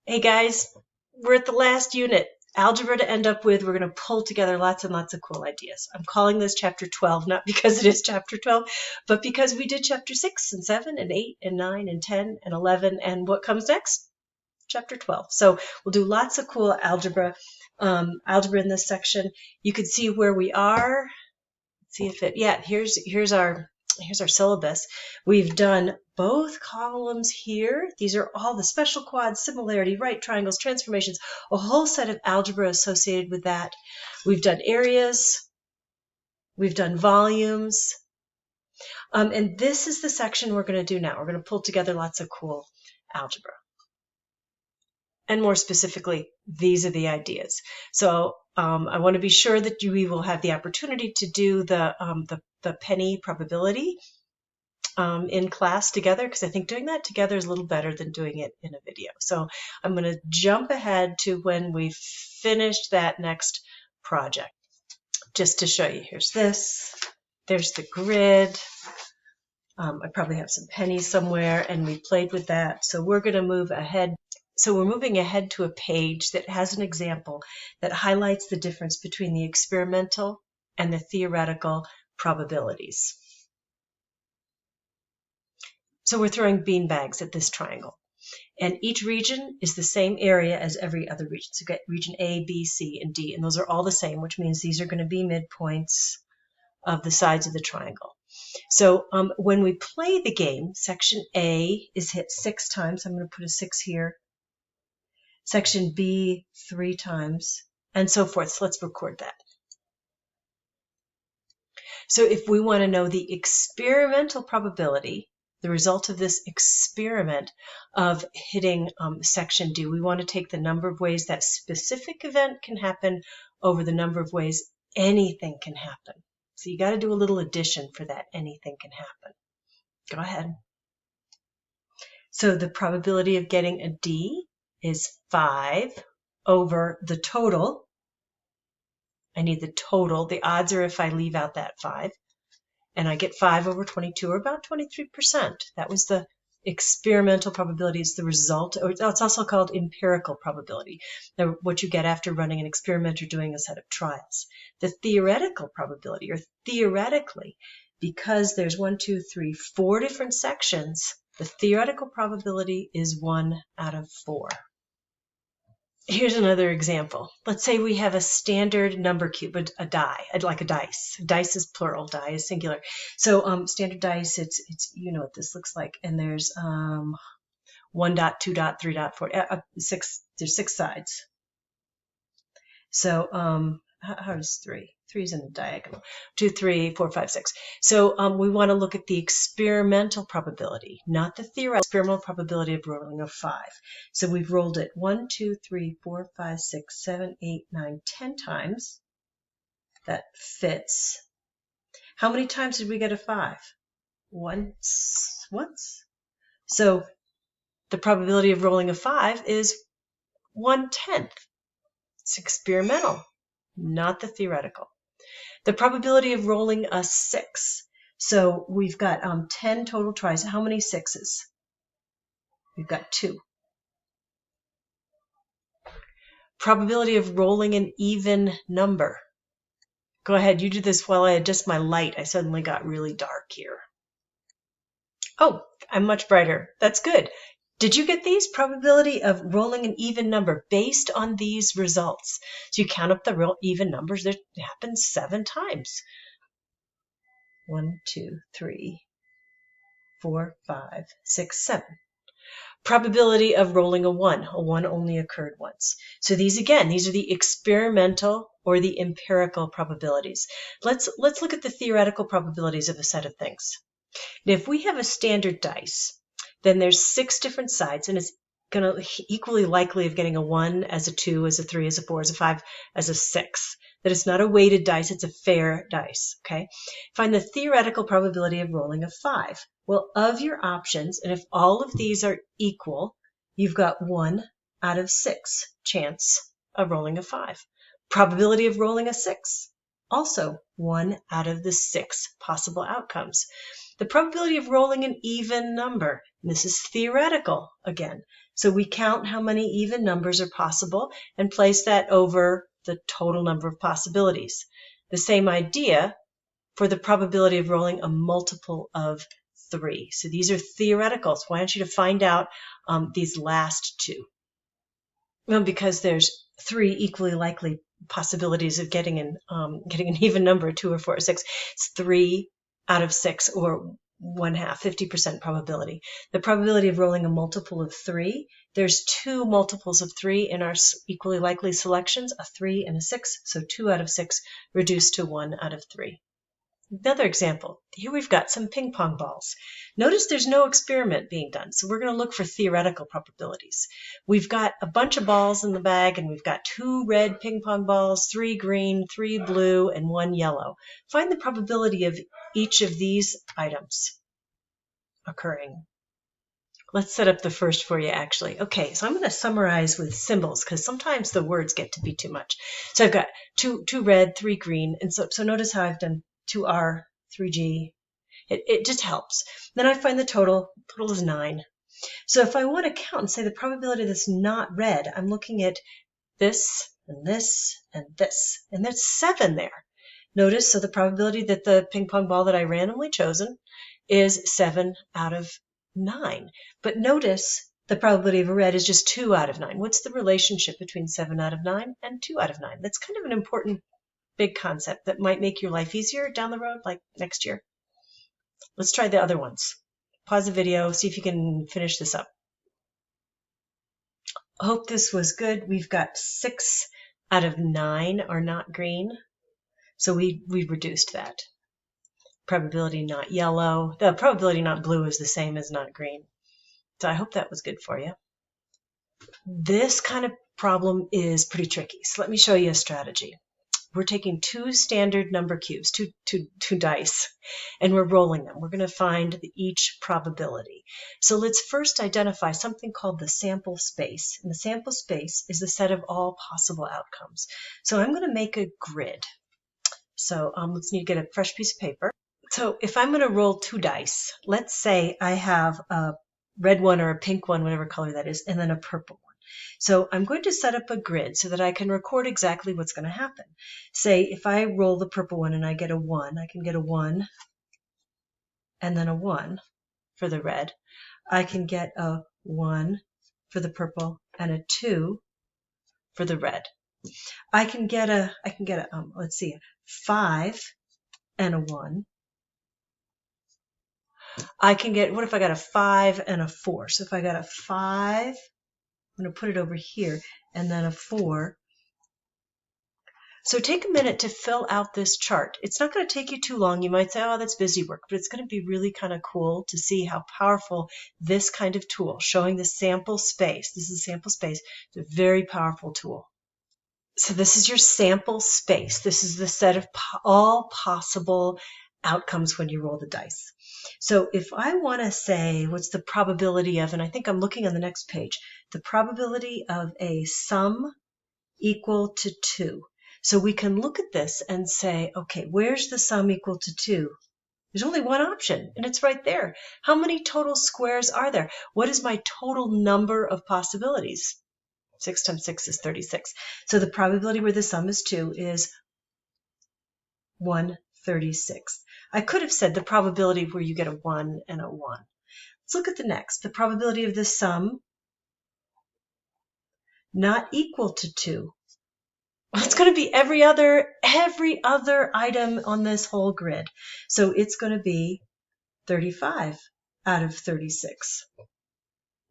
Hey guys, we're at the last unit. Algebra to end up with. We're going to pull together lots and lots of cool ideas. I'm calling this chapter 12, not because it is chapter 12, but because we did chapter 6 and 7 and 8 and 9 and 10 and 11. And what comes next? Chapter 12. So we'll do lots of cool algebra in this section. You can see where we are. See if it, yeah, here's our syllabus. We've done both columns here. These are all the special quads, similarity, right triangles, transformations, a whole set of algebra associated with that. We've done areas, we've done volumes, and this is the section we're going to do now. We're going to pull together lots of cool algebra. And more specifically, these are the ideas. So I want to be sure that we will have the opportunity to do the penny probability in class together, because I think doing that together is a little better than doing it in a video. So I'm going to jump ahead to when we've finished that next project, just to show you. Here's this. There's the grid. I probably have some pennies somewhere, and we played with that. So we're going to move ahead. So we're moving ahead to a page that has an example that highlights the difference between the experimental and the theoretical probabilities. So we're throwing beanbags at this triangle. And each region is the same area as every other region. So you get region A, B, C, and D, and those are all the same, which means these are going to be midpoints of the sides of the triangle. So when we play the game, section A is hit 6 times. I'm going to put a 6 here. Section B 3 times, and so forth. So let's record that. So if we want to know the experimental probability, the result of this experiment of hitting section D, we want to take the number of ways that specific event can happen over the number of ways anything can happen. So you got to do a little addition for that anything can happen. Go ahead. So the probability of getting a D is 5 over the total. I need the total. The odds are if I leave out that 5. And I get 5 over 22, or about 23%. That was the experimental probability. It's the result, or it's also called empirical probability, what you get after running an experiment or doing a set of trials. The theoretical probability, or theoretically, because there's 1, 2, 3, 4 different sections, the theoretical probability is 1 out of 4. Here's another example. Let's say we have a standard number cube, a die, like a dice. Dice is plural, die is singular. So standard dice, it's you know what this looks like. And there's 1 dot, 2 dot, 3 dot, 4, 6. There's 6 sides. So how does 3? 3 is in a diagonal. 2, 3, 4, 5, 6. So we want to look at the experimental probability, not the theoretical. Experimental probability of rolling a 5. So we've rolled it 1, 2, 3, 4, 5, 6, 7, 8, 9, 10 times. That fits. How many times did we get a 5? Once. So the probability of rolling a 5 is 1/10. It's experimental, not the theoretical. The probability of rolling a 6. So we've got 10 total tries. How many 6s? We've got 2. Probability of rolling an even number. Go ahead, you do this while I adjust my light. I suddenly got really dark here. Oh, I'm much brighter. That's good. Did you get these? Probability of rolling an even number based on these results. So you count up the real even numbers. That happens 7 times. 1, 2, 3, 4, 5, 6, 7. Probability of rolling a 1. A 1 only occurred once. So these again, these are the experimental or the empirical probabilities. Let's look at the theoretical probabilities of a set of things. Now, if we have a standard dice, then there's 6 different sides, and it's going to equally likely of getting a 1, as a 2, as a 3, as a 4, as a 5, as a 6. That it's not a weighted dice, it's a fair dice, okay? Find the theoretical probability of rolling a 5. Well, of your options, and if all of these are equal, you've got 1 out of 6 chance of rolling a 5. Probability of rolling a 6, also 1 out of the 6 possible outcomes. The probability of rolling an even number. And this is theoretical again. So we count how many even numbers are possible and place that over the total number of possibilities. The same idea for the probability of rolling a multiple of 3. So these are theoretical. So I want you to find out these last two. Well, because there's 3 equally likely possibilities of getting an even number, 2 or 4 or 6. It's 3 out of 6, or 1/2, 50% probability. The probability of rolling a multiple of 3, there's 2 multiples of 3 in our equally likely selections, a 3 and a 6, so 2 out of 6 reduced to 1 out of 3. Another example, here we've got some ping pong balls. Notice there's no experiment being done, so we're going to look for theoretical probabilities. We've got a bunch of balls in the bag, and we've got 2 red ping pong balls, 3 green, 3 blue, and 1 yellow. Find the probability of each of these items occurring. Let's set up the first for you, actually. Okay, so I'm going to summarize with symbols, because sometimes the words get to be too much. So I've got 2 red, 3 green, and so notice how I've done 2R, 3G. It just helps. Then I find the total. Total is 9. So if I want to count and say the probability that's not red, I'm looking at this and this and this, and there's 7 there. Notice, so the probability that the ping pong ball that I randomly chosen is 7 out of 9. But notice the probability of a red is just 2 out of 9. What's the relationship between 7 out of 9 and 2 out of 9? That's kind of an important big concept that might make your life easier down the road, like next year. Let's try the other ones. Pause the video, see if you can finish this up. I hope this was good. We've got 6 out of 9 are not green, so we reduced that. Probability not yellow. The probability not blue is the same as not green. So I hope that was good for you. This kind of problem is pretty tricky, so let me show you a strategy. We're taking 2 standard number cubes, two dice, and we're rolling them. We're going to find each probability. So let's first identify something called the sample space. And the sample space is the set of all possible outcomes. So I'm going to make a grid. So let's need to get a fresh piece of paper. So if I'm going to roll 2 dice, let's say I have a red one or a pink one, whatever color that is, and then a purple one. So I'm going to set up a grid so that I can record exactly what's going to happen. Say if I roll the purple one and I get a 1, I can get a 1 and then a 1 for the red. I can get a 1 for the purple and a 2 for the red. I can get a let's see, a 5 and a 1. I can get, what if I got a 5 and a 4? So if I got a 5, I'm going to put it over here, and then a 4. So take a minute to fill out this chart. It's not going to take you too long. You might say, oh, that's busy work, but it's going to be really kind of cool to see how powerful this kind of tool, showing the sample space. This is a sample space. It's a very powerful tool. So this is your sample space. This is the set of all possible outcomes when you roll the dice. So if I want to say what's the probability of, and I think I'm looking on the next page, the probability of a sum equal to 2. So we can look at this and say, okay, where's the sum equal to 2? There's only one option, and it's right there. How many total squares are there? What is my total number of possibilities? 6 times 6 is 36. So the probability where the sum is 2 is 1/36. I could have said the probability where you get a 1 and a 1. Let's look at the next. The probability of the sum not equal to 2. Well, it's going to be every other item on this whole grid. So it's going to be 35 out of 36.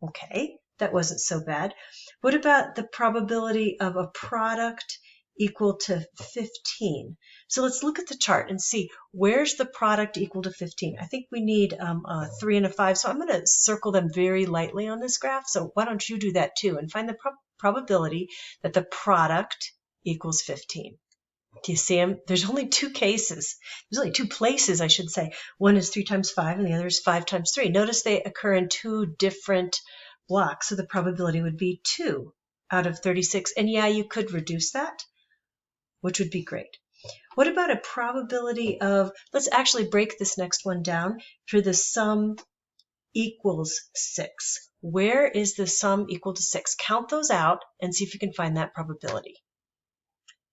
Okay, that wasn't so bad. What about the probability of a product equal to 15? So let's look at the chart and see where's the product equal to 15. I think we need a 3 and a 5, so I'm going to circle them very lightly on this graph. So why don't you do that too and find the probability that the product equals 15. Do you see them? There's only 2 cases. There's only 2 places, I should say. One is 3 times 5 and the other is 5 times 3. Notice they occur in 2 different blocks, so the probability would be 2 out of 36. And yeah, you could reduce that, which would be great. What about a probability of, let's actually break this next one down for the sum equals 6. Where is the sum equal to 6? Count those out and see if you can find that probability.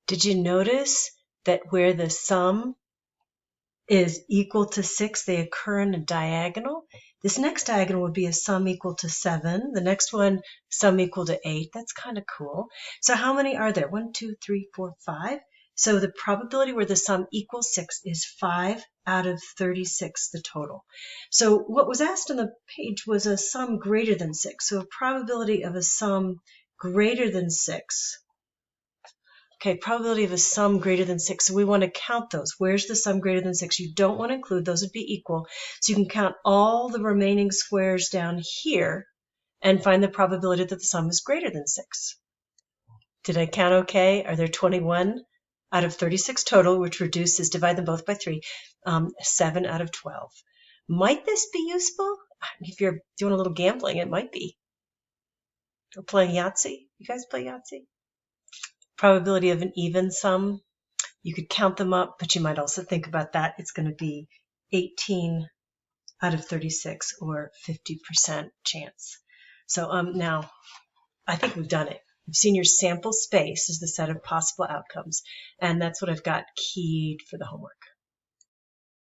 Did you notice that where the sum is equal to 6, they occur in a diagonal? This next diagonal would be a sum equal to 7. The next one, sum equal to 8. That's kind of cool. So how many are there? 1, 2, 3, 4, 5. So the probability where the sum equals 6 is 5 out of 36, the total. So what was asked on the page was a sum greater than 6. So a probability of a sum greater than 6. Okay, probability of a sum greater than 6. So we want to count those. Where's the sum greater than 6? You don't want to include, those would be equal. So you can count all the remaining squares down here and find the probability that the sum is greater than 6. Did I count okay? Are there 21 out of 36 total, which reduces, divide them both by 3, 7 out of 12. Might this be useful? If you're doing a little gambling, it might be. Or playing Yahtzee. You guys play Yahtzee? Probability of an even sum, you could count them up, but you might also think about that. It's going to be 18 out of 36 or 50% chance. So now I think we've done it. You've seen your sample space as the set of possible outcomes, and that's what I've got keyed for the homework.